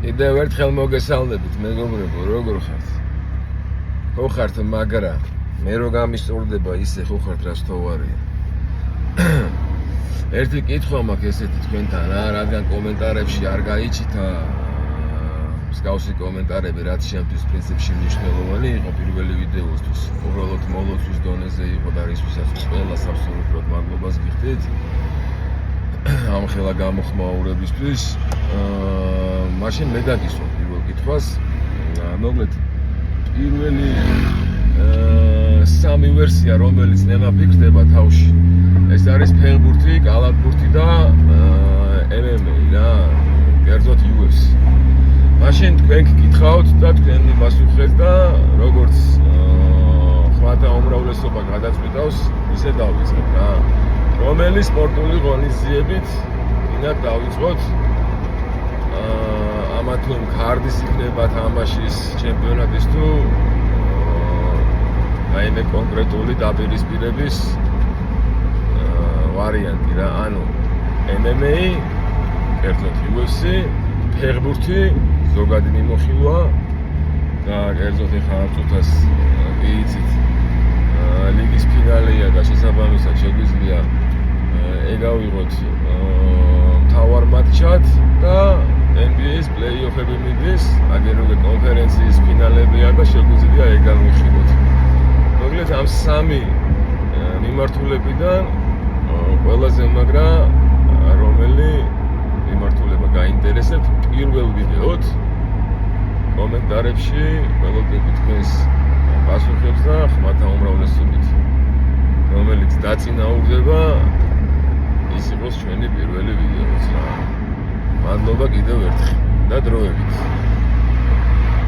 კიდევ ერთხელ მოგესალმებით, მეგობრებო, როგორ ხართ? ხო ხართ, მაგრამ მე რო გამისწორდება ისე ხო ხართ, რას თოვარია. ერთი კითხვა მაქვს ესეთი თქვენთან რა, რადგან კომენტარებში არ გაიჩით მსგავსი კომენტარები, რაც ჩემთვის პრინციპში მნიშვნელოვანი იყო პირველი ვიდეოსთვის. უბრალოდ მოლოცვის დონეზე იყო და რისთვისაც ყველას აბსოლუტურად მადლობას გიხდით. ამ ხელა გამოხმაურებისთვის. მაშინ მე დაგისვამ პირველ კითხვას. მოკლედ პირველი სამი ვერსია, რომელიც ნემაფიქრდება თავში. ეს არის ფეხბურთი, კალათბურთი და MMA რა, კერძოდ UFC. მაშინ თქვენ გკითხავთ და თქვენ პასუხეთ და როგორც ხმათა უმრავლესობა გადაწყვიტავს, ისე დავიწყებ რა. რომელი სპორტული ღონისძიებით მინდა დავიწყოთ? ამა თუ იმ ქარდის იქნება თამაშის ჩემპიონატის თუ რაიმე კონკრეტული დაპირისპირების ვარიანტი რა, ანუ MMA, კერძოდ UFC, ფეხბურთი, ზოგადი მიმოხილვა და კერძოდ ახლა ამ წუთას კი იცით ლიგის ფინალია და შესაბამისად შეგვიძლია ეგავიღოთ მთავარ მატჩად და NBA-ის პლეი-ოფები მიდის, აგეროვე კონფერენციის ფინალებია და შეგვიძლია ეგავიხილოთ. მოკლედ ამ სამი მიმართულებიდან ყველაზე მაგრა რომელი მიმართულება გაინტერესებთ პირველ ვიდეოთ კომენტარებში ველოდები თქვენს პასუხებს და ხმათა უმრავლესობით რომელიც დაწინაურდება ის იყოს ჩვენი პირველი ვიდეოც რა. მადლობა კიდევ ერთხელ და დროებით.